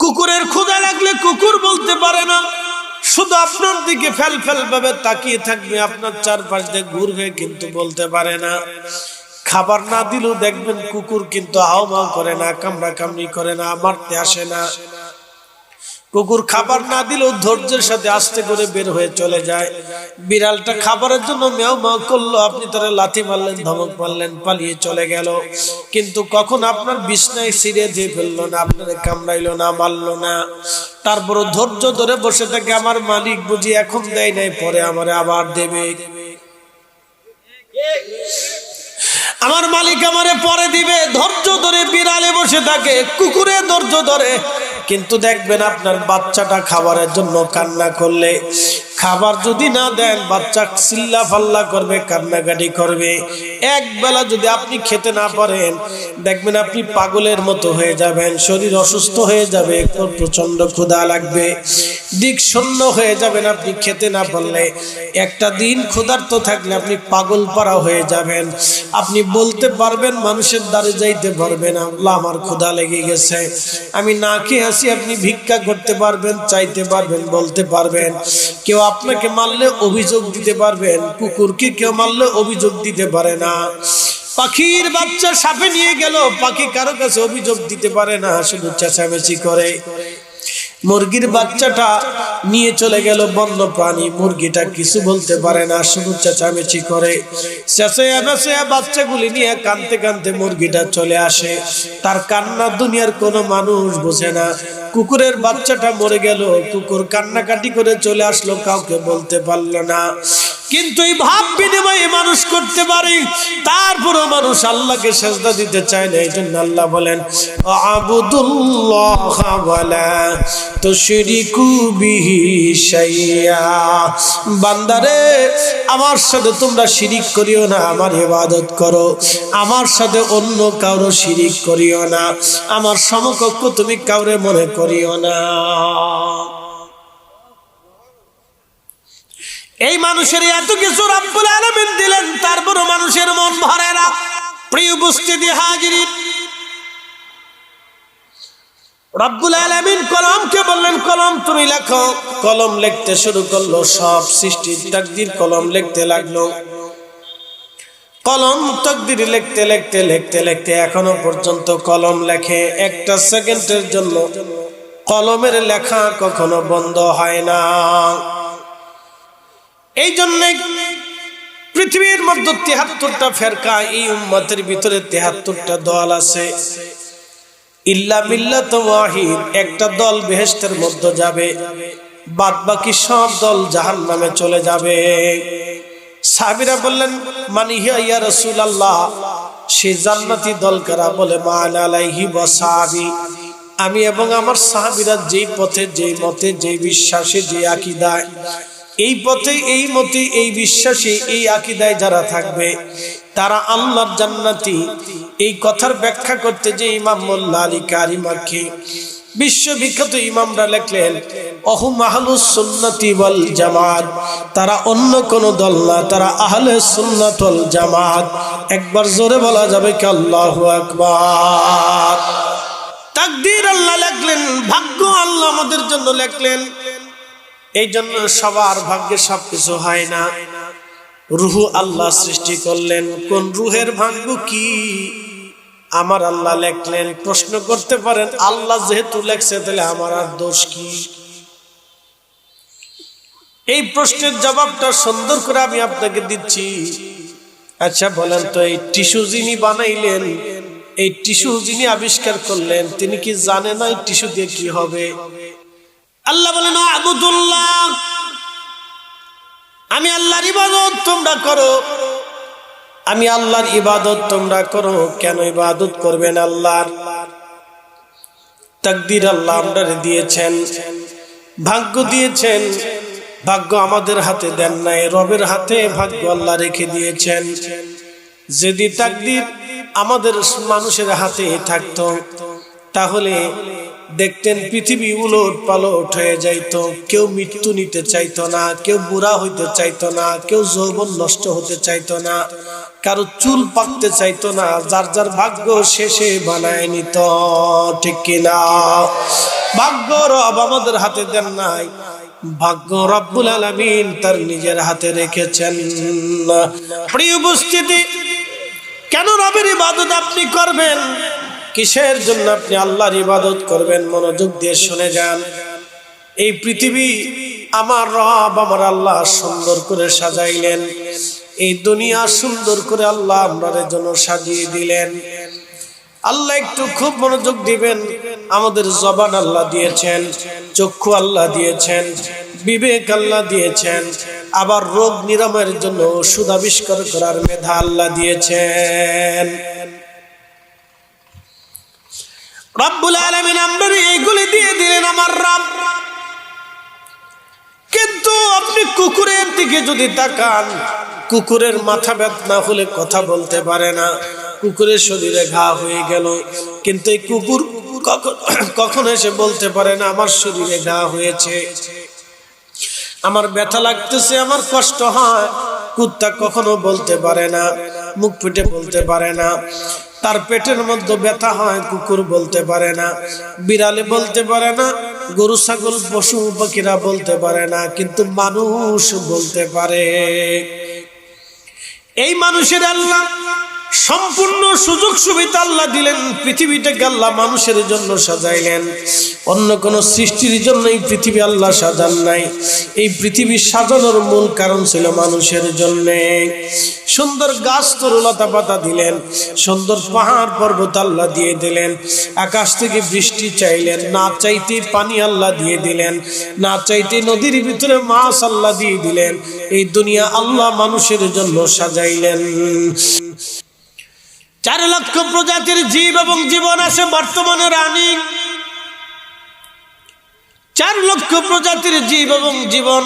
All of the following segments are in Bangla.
কুকুরের ক্ষুধা লাগলে কুকুর বলতে পারে না, শুধু আপনার দিকে ফেল ফেল ভাবে তাকিয়ে থাকবে, আপনার চারপাশ দিয়ে ঘুরবে, কিন্তু বলতে পারে না। খাবার না দিলেও দেখবেন কুকুর কিন্তু হাওমাও করে না, কামড়া কামড়ি করে না, মারতে আসে না। কুকুর খাবার না দিলেও ধৈর্যের সাথে আস্তে করে বের হয়ে চলে যায়। বিড়ালটা খাবারের জন্য মেও মেও করলো, আপনি তারে লাথি মারলেন, ধমক মারলেন, পালিয়ে চলে গেল, কিন্তু কখন আপনার বিছনায় ছিঁড়ে দিয়ে ফেললো না, আপনারে কামড়াইলো না, মারলো না। তারপর ধৈর্য ধরে বসে থাকে, আমার মালিক বুঝি এখন দেয় নাই, পরে আমারে আবার দেবে, আমার মালিক আমারে পরে দিবে। ধৈর্য ধরে বিড়ালে বসে থাকে, কুকুরে ধৈর্য ধরে। কিন্তু দেখবেন আপনার বাচ্চাটা খাবারের জন্য কান্না করলে, খাবার যদি না দেন বাচ্চা চিল্লা ফাল্লা করবে, কান্নাকাটি করবে। এক বেলা যদি আপনি খেতে না পারেন, দেখবেন আপনি পাগলের মতো হয়ে যাবেন, শরীর অসুস্থ হয়ে যাবে, প্রচন্ড ক্ষুধা লাগবে, দিক শূন্য হয়ে যাবেন আপনি খেতে না পারলে। একটা দিন ক্ষুধার্ত থাকলে আপনি পাগল পাড়া হয়ে যাবেন, আপনি বলতে পারবেন, মানুষের দ্বারে যাইতে পারবেন, আল্লাহ আমার ক্ষুধা লেগে গেছে, আমি না খেয়ে আসি। আপনি ভিক্ষা করতে পারবেন, চাইতে পারবেন, বলতে পারবেন। কেউ আপনাকে মারলে অভিযোগ দিতে পারবেন, কুকুরকে কেউ মারলে অভিযোগ দিতে পারে না। পাখির বাচ্চা সাপে নিয়ে গেল, পাখি কারো কাছে অভিযোগ দিতে পারে না, শুধু চেঁচামেচি করে। মুরগির বাচ্চাটা নিয়ে চলে গেল বন্য প্রাণী, মুরগিটা কিছু বলতে পারে না, শুধু চেঁচামেচি করে। চেঁচাইয়া বাচ্চাগুলি নিয়ে কাঁদতে কাঁদতে মুরগিটা চলে আসে, তার কান্না দুনিয়ার কোনো মানুষ বোঝে না। কুকুরের বাচ্চাটা মরে গেল, কুকুর কান্নাকাটি করে চলে আসলো, কাউকে বলতে পারলো না। কিন্তু এই ভাব বিনিময়ে মানুষ করতে পারে, তারপরও মানুষ আল্লাহকে সেজদা দিতে চায় না। এই জন্য আল্লাহ বলেন, আবুদুল্লাহ ওয়ালা তুশরিকু বিহি শাইয়া। বান্দারে, আমার সাথে তোমরা শিরিক করিও না, আমার ইবাদত করো, আমার সাথে অন্য কারো শিরিক করিও না, আমার সমকক্ষ তুমি কাউরে মনে করিও না। এই মানুষের এত কিছু রব্বুল আলামিন দিলেন, তারপর মানুষের মন ভরে না। প্রিয় উপস্থিতি হাজিরিন, রব্বুল আলামিন কলমকে বললেন, কলম তুমি লেখো। কলম লিখতে শুরু করলো, সব সৃষ্টির তাকদীর কলম লিখতে লাগলো। কলম তাকদীর লিখতে লিখতে লিখতে লিখতে এখনো পর্যন্ত কলম লেখে। একটা সেকেন্ডের জন্য কলমের লেখা কখনো বন্ধ হয় না। এই জন্য পৃথিবীর মধ্যে ৭৩টা ফেরকা, এই উম্মতের ভিতরে ৭৩টা দল আছে। ইল্লা মিল্লাত ওয়াহিদ, একটা দল বেহেশতের মধ্যে যাবে, বাদ বাকি সব দল জাহান্নামে চলে যাবে। সাহাবীরা বললেন, মানি হিয়া ইয়া রাসূলুল্লাহ, সেই জান্নাতি দল কারা? বলে, মা আনা আলাইহি ওয়া সাহাবী, আমি এবং আমার সাহাবীরা যেই পথে, যেই মতে, যেই বিশ্বাসে, যে আকীদায়, এই পথে, এই মতে, এই বিশ্বাসে, এই আকীদায় যারা থাকবে তারা আল্লাহর জান্নাতি। এই কথার ব্যাখ্যা করতে যে ইমাম মোল্লা আলী কারি মাক্কি, বিশ্ববিখ্যাত ইমামরা লিখলেন, অহুম আহলুস সুন্নতি ওয়াল জামাত, তারা অন্য কোন দল না, তারা আহলে সুন্নাত ওয়াল জামাত। একবার জোরে বলা যাবে কি আল্লাহু আকবার। তাকদীর আল্লাহ লিখলেন, ভাগ্য আল্লাহ আমাদের জন্য লিখলেন। এই জন্য সবার ভাগ্যে সবকিছু হয় না। রূহ আল্লাহ সৃষ্টি করলেন, কোন রূহের ভাগ্য কি আমার আল্লাহ লিখলেন। প্রশ্ন করতে পারেন, আল্লাহ যেহেতু লেখছে তাহলে আমার আর দোষ কি? এই প্রশ্নের জবাবটা সুন্দর করে আমি আপনাকে দিচ্ছি। আচ্ছা বলেন তো, এই টিস্যু যিনি বানাইলেন, এই টিস্যু যিনি আবিষ্কার করলেন, তিনি কি জানে না এই টিস্যু দিয়ে কি হবে? আল্লাহ বলেন, আবুদুল্লাহ, আমি আল্লাহর ইবাদত তোমরা করো, আমি আল্লাহর ইবাদত তোমরা করো। কেন ইবাদত করবেন আল্লাহর? তাকদীর আল্লাহ আমাদের দিয়েছেন, ভাগ্য দিয়েছেন। ভাগ্য আমাদের হাতে দেন নাই, রবের হাতে ভাগ্য আল্লাহ রেখে দিয়েছেন। যদি তাকদীর আমাদের মানুষের হাতে থাকতো, তাহলে দেখতেন পৃথিবী উলট পালট হয়ে যাইতো, কেউ মৃত্যু নিতে চাইতো না, কেউ বুড়া হইতে চাইতো না, কেউ যৌবন নষ্ট হতে চাইতো না, কারো চুল পাকতে চাইতো না, যার যার ভাগ্য শেষে বানায় নিত। ঠিক কিনা? ভাগ্য রব আমাদের হাতে দেন নাই, ভাগ্য রব্বুল আলামিন তার নিজের হাতে রেখেছেন। প্রিয় উপস্থিতি, কেন রবের ইবাদত আপনি করবেন? কিসের জন্য আপনি আল্লাহর ইবাদত করবেন? মনোযোগ দিয়ে শুনে যান। এই পৃথিবী আমার রব আমার আল্লাহ সুন্দর করে সাজাইলেন, এই দুনিয়া সুন্দর করে আল্লাহ আমাদের জন্য সাজিয়ে দিলেন। আল্লাহ একটু খুব মনোযোগ দিবেন। আমাদের জবান আল্লাহ দিয়েছেন, চক্ষু আল্লাহ দিয়েছেন, বিবেক আল্লাহ দিয়েছেন, আবার রোগ নিরাময়ের জন্য ওষুধ আবিষ্কার করার মেধা আল্লাহ দিয়েছেন। রব্বুল আলামিন আমাদের এইগুলি দিয়ে দিলেন আমার রব। কিন্তু আপনি কুকুরের দিকে যদি তাকান, কুকুরের মাথা ব্যথা হলে কথা বলতে পারে না, কুকুরের শরীরে ঘা হয়ে গেল, কিন্তু এই কুকুর কখন এসে বলতে পারে না আমার শরীরে ঘা হয়েছে, আমার ব্যথা লাগতেছে, আমার কষ্ট হয়। কুত্তা কখনো বলতে পারে না, মুখ ফুটে বলতে পারে না। তার পেটের মধ্যে ব্যথা হয়, কুকুর বলতে পারে না, বিড়ালে বলতে পারে না, গরু ছাগল পশু পাখিরা বলতে পারে না, কিন্তু মানুষ বলতে পারে। এই মানুষের আল্লাহ সম্পূর্ণ সুযোগ সুবিধা আল্লাহ দিলেন। পৃথিবীটাকে আল্লাহ মানুষের জন্য সাজাইলেন, অন্য কোন সৃষ্টির জন্য এই পৃথিবী আল্লাহ সাজান নাই। এই পৃথিবী সাজানোর মূল কারণ ছিল মানুষের জন্য। সুন্দর গাছ তরুলতা পাতা দিলেন, সুন্দর পাহাড় পর্বত আল্লাহ দিয়ে দিলেন, আকাশ থেকে বৃষ্টি চাইলেন, না চাইতে পানি আল্লাহ দিয়ে দিলেন, না চাইতে নদীর ভিতরে মাছ আল্লাহ দিয়ে দিলেন। এই দুনিয়া আল্লাহ মানুষের জন্য সাজাইলেন। 4 লক্ষ প্রজাতির জীব এবং জীবন আছে বর্তমানে রানী। 4 লক্ষ প্রজাতির জীব এবং জীবন।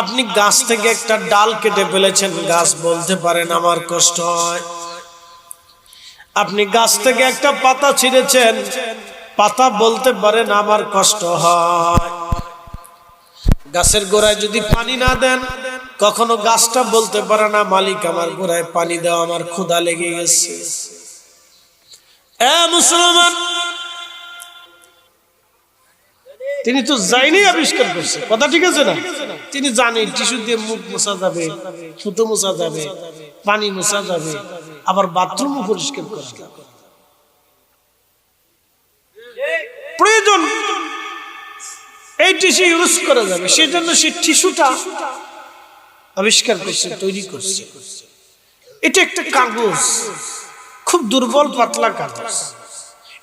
আপনি গাছ থেকে একটা ডাল কেটে ফেলেছেন, গাছ বলতে পারেন আমার কষ্ট হয়। আপনি গাছ থেকে একটা পাতা ছিঁড়েছেন, পাতা বলতে পারেন আমার কষ্ট হয়। গাছের গোড়ায় যদি পানি না দেন, কখনো গাছটা বলতে পারে না মালিক আমার গোড়ায় পানি দাও, আমার ক্ষুধা লেগে গেছে। মুসলমান, তিনি তো যায়নি আবিষ্কার করছে, কথা ঠিক আছে না? তিনি জানেন টিস্যু দিয়ে মুখ মোছা যাবে, থুতু মোছা যাবে, পানি মোছা যাবে, আবার বাথরুমও পরিষ্কার করা যাবে। প্রয়োজন এই টিস্যু ইউজ করা যাবে, সেজন্য সে টিস্যুটা আবিষ্কার করছে, তৈরি করছে। এটা একটা কাগজ, খুব দুর্বল পাতলা কাগজ।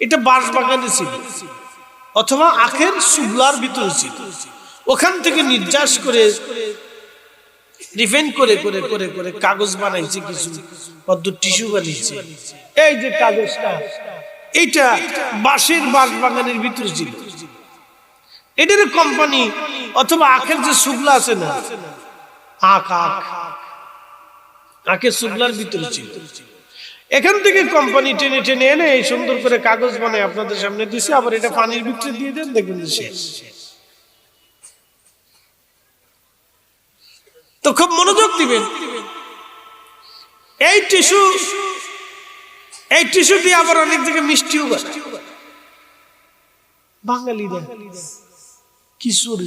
এটা বাঁশ বাগানে ছিল অথবা আখের সুবলার ভিতরে ছিল, ওখান থেকে নির্যাস করে রিফাইন করে করে করে করে কাগজ বানাইছে, কিছু পদ্ম টিস্যু বানিয়েছে। এই যে কাগজটা, এটা বাঁশের বাঁশ বাগানের ভিতরে ছিল। এটার কোম্পানি অথবা আখের যে সুবলা আছে না, আখের সুবলার ভিতরে ছিল। এখান থেকে কোম্পানি টেনে টেনে এনে এই সুন্দর করে কাগজ বানায় আপনাদের সামনে দিছে। আবার এটা পানির ভিতরে দিয়ে দেন, দেখবেন শেষ। তো খুব মনোযোগ দিবেন। এই টিস্যু দিয়ে আবার অনেক জায়গায় মিষ্টিও বানায় বাঙালিরা। কিশোর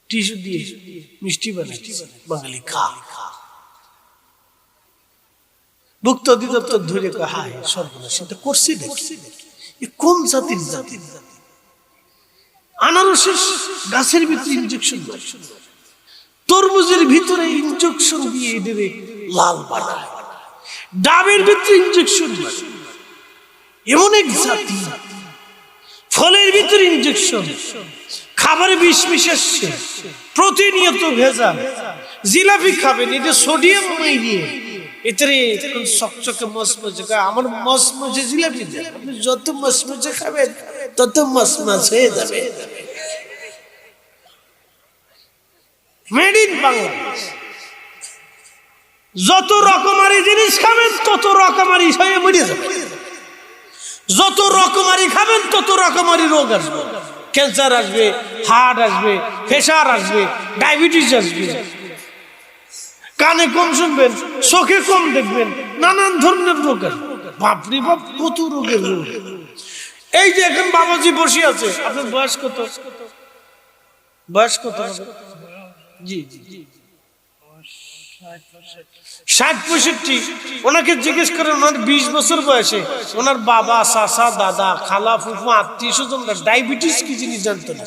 টিস্যু দিয়ে মিষ্টি বানায় বাঙালি খা। ভুক্ত অধিদপ্তর ধরে হায় সর্বনাশ, এটা করছি দেখি কোন জাতির জাতি। আনারসের গাছের ভিতরে ইনজেকশন, তরমুজের ভিতরে ইনজেকশন দিয়ে দেবে লাল বানায়, ডাবের ভিতরে ইনজেকশন। এমন এক জাতি, ফলের ভিতরে ইনজেকশন, খাবারে বিষ মিশাচ্ছে, প্রতিনিয়ত ভেজাল। জিলাপি খাবেন, এটা সোডিয়াম দিয়ে এটারে চকচকে মচমচে। আমার মচমচে জিলাপি দেন, আপনি যত মচমচে খাবেন তত মচমচ হয়ে যাবে। Made in Bangladesh. যত রকমারি জিনিস খাবেন তত রকমারি হয়ে মরে যাবে। যত রকমারি খাবেন তত রকমারি রোগ আসবে, ক্যান্সার আসবে, হার্ট আসবে, প্রেশার আসবে, ডায়াবেটিস আসবে, কানে কম শুনবেন, চোখে কম দেখবেন, নানান ধরনের রোগ আসবে। বাপরে বাপ, কত রোগের রোগ। এই যে এখন বাবাজি বসে আছে, আপনার বয়স কত? বয়স কত? জি জি, 60-65। ওনাকে জিজ্ঞেস করেন, ওনার 20 বছর বয়সে ওনার বাবা, চাচা, দাদা, খালা, ফুফু, আত্মীয় স্বজন ডায়াবেটিস কি জিনিস জানতো না।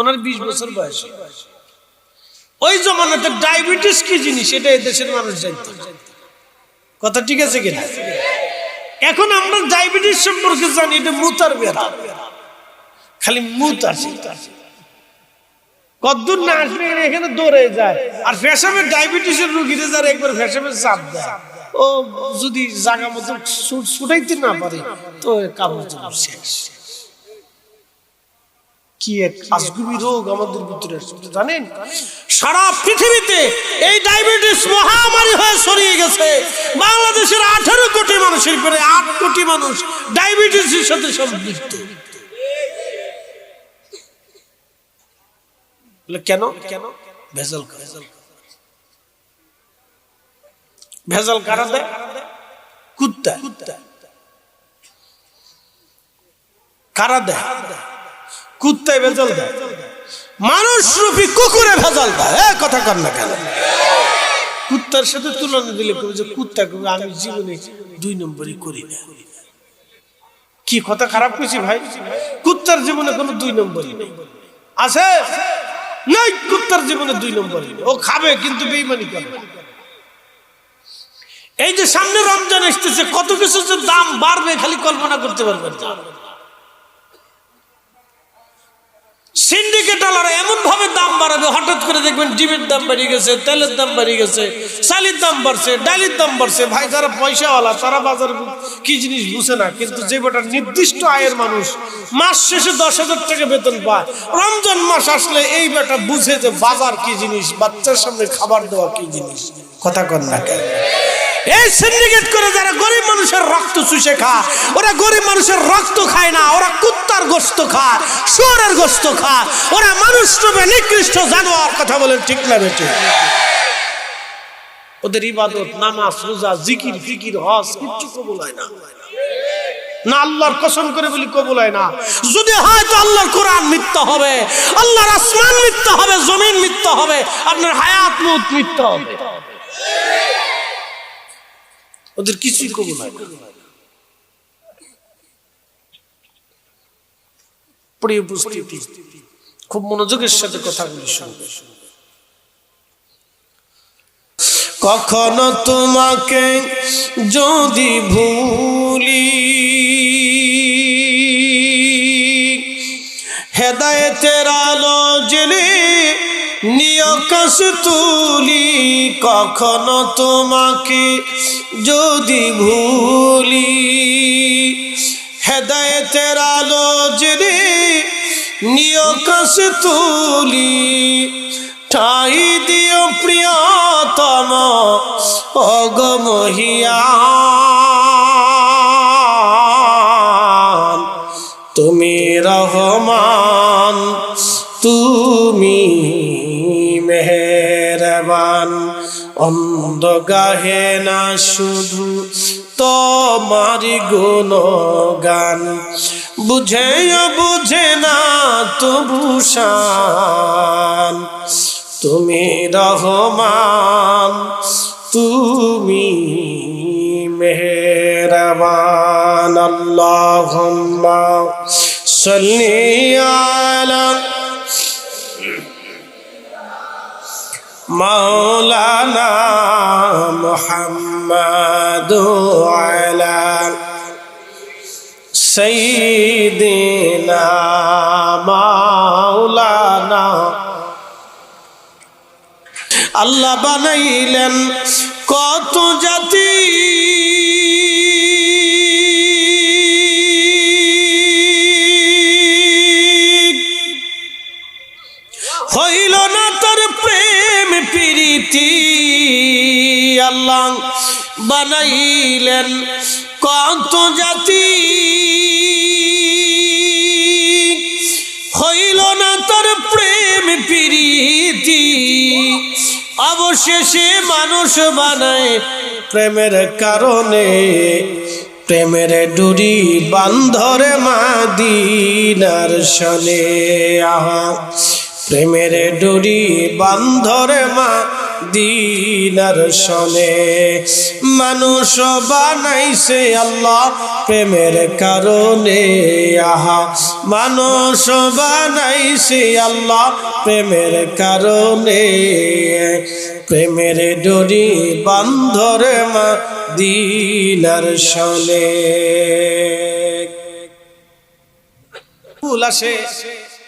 ওনার 20 বছর বয়সে ওই জমানাতে ডায়াবেটিস কি জিনিস এটা এই দেশের মানুষ জানতো। কথা ঠিক আছে কিনা? এখন আমরা ডায়াবেটিস সম্পর্কে জানি, এটা মুতার বেড়া, খালি মুত আসে, কদ্দূর না আসলে এখানে দৌড়ে যায়। আর ফ্যাশনের ডায়াবেটিসের রোগীরা যারা একবার ফ্যাশনের চাপ দেয়, ও যদি জায়গা মতো ছুটাইতে না পারে তো কাপড় শেষ। কি এক আজগুবি রোগ আমাদের ভিতরে জানেন? সারা পৃথিবীতে এই ডায়াবেটিস মহামারী হয়ে ছড়িয়ে গেছে। বাংলাদেশের 18 কোটি মানুষের পরে 8 কোটি মানুষ ডায়াবেটিসের সাথে সম্পৃক্ত। কেন? ভেজাল। ভেজাল কারা দেয়? কুত্তা। কারা দেয়? কুত্তায় ভেজাল দেয়। মানুষ রূপী কুকুরে ভেজাল দেয়। কথা কর না কেন? কুত্তার সাথে তুলনা দিলে কবে যে কুত্তা কবে আমি জীবনে 2 নম্বরই করি না। কি কথা খারাপ কইছি ভাই? কুত্তার জীবনে কোনো 2 নম্বরই নেই। আছে? নাই, কুত্তার জীবনে 2 নম্বরই নেই। ও খাবে কিন্তু বেঈমানি করবে। এই যে সামনে রমজান আসতেছে, কত কিছু যে দাম বাড়বে খালি কল্পনা করতে পারবেন না। সিন্ডিকেটরা এমন ভাবে দাম বাড়াবে, হঠাৎ করে দেখবেন ডিমের দাম বেড়ে গেছে, তেলের দাম বেড়ে গেছে, চালের দাম বাড়ছে, ডালের দাম বাড়ছে। ভাই যারা পয়সাওয়ালা তারা বাজার কি জিনিস বুঝে না, কিন্তু যে বেটা নির্দিষ্ট আয়ের মানুষ মাস শেষে 10,000 টাকা বেতন পায়, রমজান মাস আসলে এই বেটা বুঝে যে বাজার কি জিনিস, বাচ্চার সামনে খাবার দেওয়া কি জিনিস। কথা কর না কেন? এই সিন্ডিকেট করে যারা গরিব মানুষের রক্ত চুষে খায়, ওরা গরিব মানুষের রক্ত খায় না, ওরা কুত্তার গোশত খায়, শুয়োরের গোশত খায়, ওরা মানুষ রূপে নিকৃষ্ট জানোয়ার। কথা বলেন ঠিক না বেটি? ওদের ইবাদত, নামাজ, রোজা, জিকির, ফিকির, হজ কিচ্ছু কবুল হয় না। না, আল্লাহর কসম করে বলি কবুল হয় না। যদি হয় তো আল্লাহর কোরআন মিথ্যা হবে, আল্লাহর আসমান মিথ্যা হবে, জমিন মিথ্যা হবে, আপনার হায়াত মউত মিথ্যা হবে। ওদের কিছুই কবুল হয় না। প্রিয় উপস্থিতি, খুব মনোযোগের সাথে কথাগুলি শুনবে। কখনো তোমাকে যদি ভুলি, হেদায়েতের আলো জেলে নিয় কাশ তুলি। কখনো তোমাকে যদি ভুলি, হেদায়েতের আলো জেলে নিয় কাশ তুলি। ঠাই দিও প্রিয়তম অগমহিয়ান, তুমি রহমান, তুমি মেহেরবান। অন্ধ গাহে না শুধু তোমারি গুণগান, বুঝে বুঝে না তবু শান। তুমি রহমান, তুমি মেহেরবান। আল্লাহুম্মা সাল্লি আলা মাওলানা মুহাম্মাদ আলা সাইয়্যিদিনা মাওলানা। আল্লাহ বানাইলেন কত জাতি, হইল না তার প্রেম প্রীতি। আল্লাহ বানাইলেন কত জাতি হইল না তার প্রেম প্রীতি, অবশেষে মানুষ বানায় প্রেমের কারণে। প্রেমের ডুরি বান্ধরে মাদিনার শনে, আহা প্রেমের ডুরি বান্ধরে মাদিনার শনে। মানুষ বানাইছে আল্লাহ প্রেমের কারণে, আহা মানুষ বানাইছে আল্লাহ প্রেমের কারণে। প্রেমের ডুরি বান্ধরে মাদিনার শনে। ফুল আসে,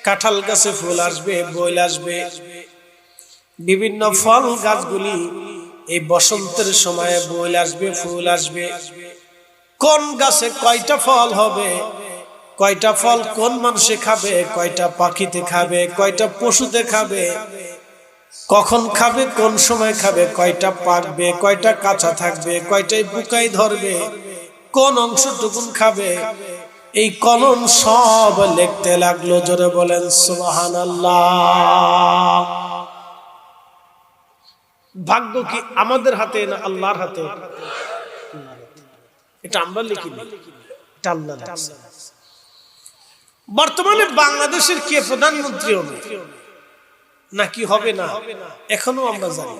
কাঁঠাল গাছে ফুল আসবে, বইল আসবে, বিভিন্ন ফল গাছগুলি এই বসন্তের সময়ে বইল আসবে, ফুল আসবে। কোন গাছে কয়টা ফল হবে, কয়টা ফল কোন মানুষে খাবে, কয়টা পাখিতে খাবে, কয়টা পশুতে খাবে, কখন খাবে, কোন সময় খাবে, কয়টা পাকবে, কয়টা কাঁচা থাকবে, কয়টাই পোকায় ধরবে, কোন অংশটুকুন খাবে, এই কলম সব লিখতে লাগলো। জোরে বলেন সুবহানাল্লাহ। ভাগ্য কি আমাদের হাতে না আল্লাহর হাতে? এটা আমরা লিখি না, এটা আল্লাহ লিখছে। বর্তমানে বাংলাদেশের কে প্রধানমন্ত্রী হবে নাকি হবে না এখনো আমরা জানি।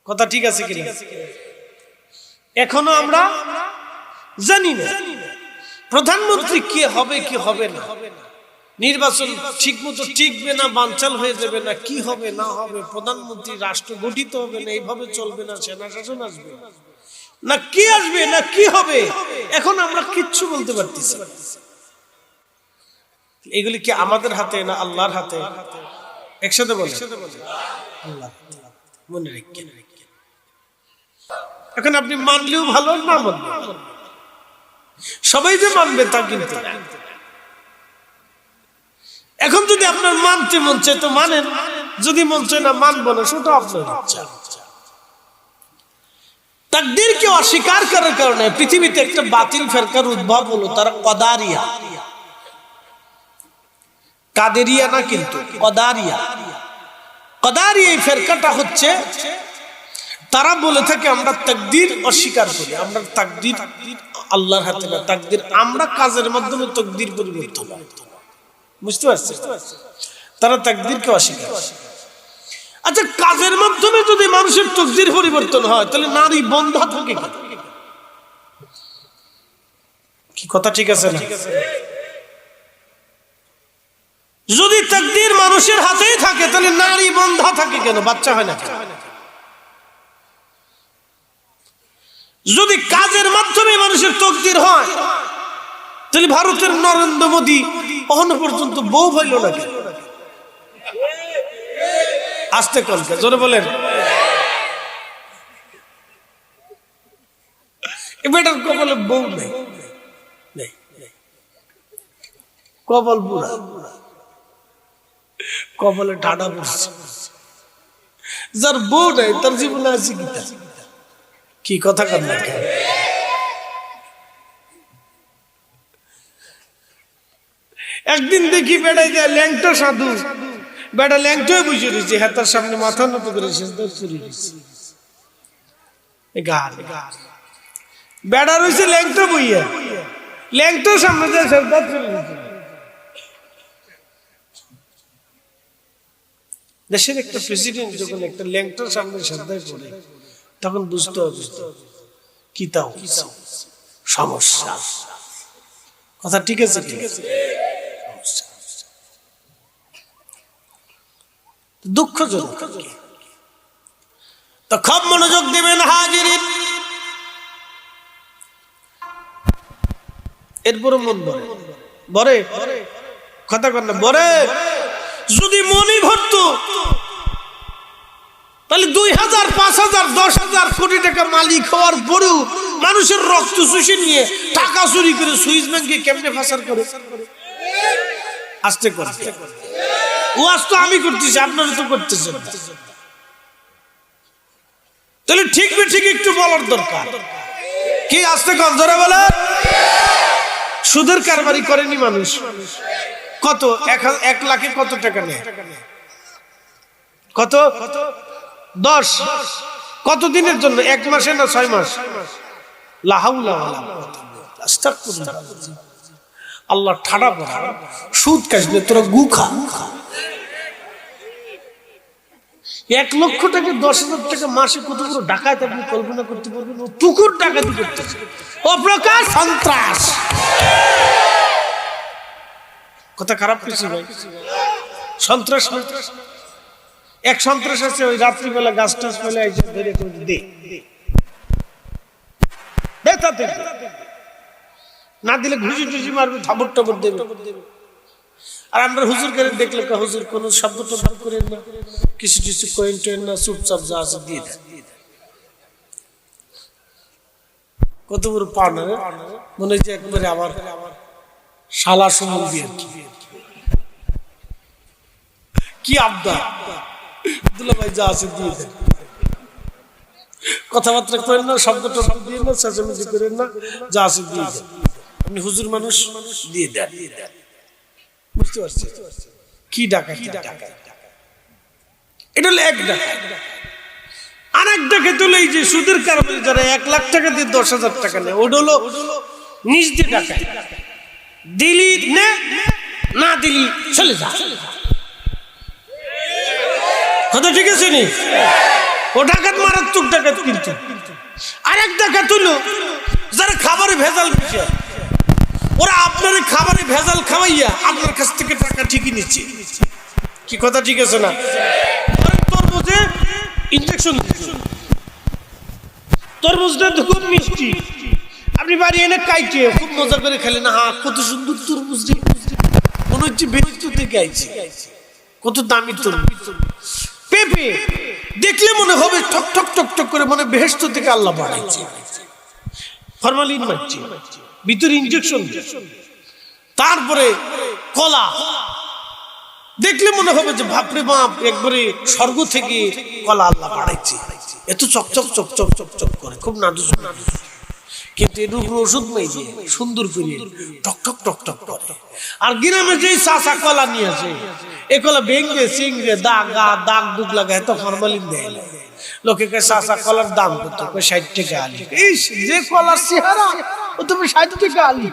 কথা ঠিক আছে কিনা? এখনো আমরা জানি না প্রধানমন্ত্রী কে হবে কি হবে না, নির্বাচন ঠিক মতো টিকবে না বানচাল হয়ে যাবে না, কি হবে না হবে, প্রধানমন্ত্রী রাষ্ট্র গঠিত হবে না, এইভাবে চলবে না, সেনা শাসন আসবে না, কি আসবে না কি হবে, এখন আমরা কিচ্ছু বলতে পারতেছি না। এগুলি কি আমাদের হাতে না আল্লাহর হাতে? একসাথে বলে আল্লাহ, মনে রাখেন। এখন আপনি মানলেও ভালো, না মানলেও, সবাই যে মানবে তা কিন্তু। এখন যদি আপনার মানতে মন চায় তো মানেন, যদি মন চায় না মানবো না, সেটা আপনার ইচ্ছা। তাকদীরকে অস্বীকার করার কারণে পৃথিবীতে একটা বাতিল ফেরকার উদ্ভব হলো, তারা কদারিয়া। কাদেরিয়া না কিন্তু কদারিয়া। কদারিয়া এই ফেরকাটা হচ্ছে, তারা বলে থাকে আমরা তাকদীর অস্বীকার করি, আমরা তাকদীর আল্লাহর হাতে না, তাকদীর আমরা কাজের মাধ্যমে তাকদীর পরিবর্তন। বুঝতে পারছেন? তারা তাকদীরকে অস্বীকার। আচ্ছা, কাজের মাধ্যমে যদি মানুষের তাকদীর পরিবর্তন হয় তাহলে নারী বন্ধা থাকে কি? কথা ঠিক আছে না? যদি তাকদীর মানুষের হাতেই থাকে তাহলে নারী বন্ধা থাকে কেন, বাচ্চা হয় না? যদি কাজের মাধ্যমে মানুষের তাকদীর হয় তাহলে ভারতের নরেন্দ্র মোদী এখনো পর্যন্ত বউ হইল না কেন? আস্তে কলকে জোরে বলেন। বেটার কপালে বউ নেই, কপাল বুড়া, কপালে ঠাডা পড়ছে। যার বউ নাই তার জীবনে আছে কি কথা কর না? একদিন দেখি বেড়াই যায় ল্যাংটা সাধু, বেটা ল্যাংটায় বসে রয়েছে, হাতার সামনে মাথা নত করে বেড়া রয়েছে ল্যাংটা বইয়া, ল্যাংটার সামনে যায় সরদার চলে গেছে। দেশের একটা প্রেসিডেন্ট যখন একটা ল্যাংটার সামনে শ্রদ্ধায় পড়ে তখন বুঝতে হবে কি তাও সমস্যা। কথা ঠিক আছে? দুঃখজনক। তো খুব মনোযোগ দিবেন হাজিরিন। এরপর মন বরে কথা কর না, বরে যদি মনই ভরত তাহলে 2000, 5000, 10,000 কোটি টাকা মালিক হওয়ার পরেও মানুষের রক্ত চুষে নিয়ে টাকা চুরি করে সুইস ব্যাংকে কেমনে পাচার করে? আস্তে করতে ওয়াজ তো আমি করতেছি, আপনারা তো করতেছেন। তাহলে ঠিক একটু বলার দরকার। কি আসতে কম জোরে বলে। সুদের কারবারি করেনি মানুষ, কত 1 লাখে কত টাকা নেয়, কত 10, কত দিনের জন্য, 1 মাসে না 6 মাস। লা হাওলা ওয়ালা কুওয়াতা আস্তাগফিরুল্লাহ। আল্লাহ ঠাডা পড়া, সুদ কাশবে তোরা গু খা। 1 লক্ষ টাকা 10,000 টাকা মাসে কত বড় ডাকাত আপনি কল্পনা করতে পারবেন। ও পুকুর ডাকাতি করতেছে, অপ্রকার সন্ত্রাস। কথা খারাপ কিছু ভাই, সন্ত্রাস না। এক সন্ত্রাস আছে, ওই রাত্রিবেলা গাছ টাছ ফেলে ধরে দে না দিলে ঘুষি টুসি মারবে, থাবর টাবর দেবে। আর আমরা হুজুর করে দেখলে হুজুর কোন শব্দ টব্দ করেন না, কিছু কিছু কয়েন টয়েন না, চুপচাপ যা আছে দিয়ে দেয়। কত বড় পান, মনে হচ্ছে একবারে আমার শালা সুমন দিয়ে কি আবদা। দুলা ভাই যা আছে দিয়ে দেন, কথাবার্তা করেন না, শব্দ টব্দ দিয়ে না, চেঁচামেচি করেন না, যা আছে দিয়ে দেন। আপনি হুজুর মানুষ, দিয়ে দেন। বুঝতে পারছি কি ডাকাতি। এটা হলো এক ডাকাত। আর এক ডাকাত হলো এই যে সুদের কারবারি, যারা 1 লাখ টাকা দিয়ে 10,000 টাকা নেয়, ওটা হলো নিজ দিয়ে ডাকাত। দিলি নে, না দিলি চলে যা। কথা ঠিক আছে নি? ও ডাকাত মারাত্মক ডাকাত। কিন্তু আরেক ডাকাত হলো যারা খাবারে ভেজাল দিচ্ছে, ওরা আপনার খাবারে ভেজাল খাওয়াইয়া আপনার কাছ থেকে টাকা ঠিকই নিচ্ছে। কি কথা ঠিক আছে না? তরমুজে ইনজেকশন দিচ্ছে, তরমুজটা তো খুব মিষ্টি, আপনি বাড়ি এনে কাইটে খুব মজা করে খেলেন। হ্যাঁ, কত সুন্দর তরমুজ, মনে হচ্ছে বেহেশত থেকে আইছে, কত দামি তরমুজ। পেঁপে দেখলে মনে হবে ঠক ঠক টক টক করে, মনে বেহেশত থেকে আল্লাহ বানাইছে। ফরমালিন মারছে, ভিতরে ইনজেকশন। তারপরে কলা দেখলে মনে হবে যে বাপরে বাপ, একবারে স্বর্গ থেকে কলা আল্লাহ বানাইছে, এত চকচক চকচক চকচক করে, খুব নাদুস নাদুস। কিন্তু এর উপর ওষুধ নেই, যে সুন্দর করে টক টক টক টক করে। আর গ্রামে যে চাষা কলা নিয়ে আসে, এ কলা ভেঙে চিংড়ে দাগ দাগ দুগ লাগায়, তো ফরমালিন দেয়। লোকে চাষা কলার দাম কত? 60 টাকা আলি। যে কলার চেহারা, ও তুমি 60 টাকা আলি।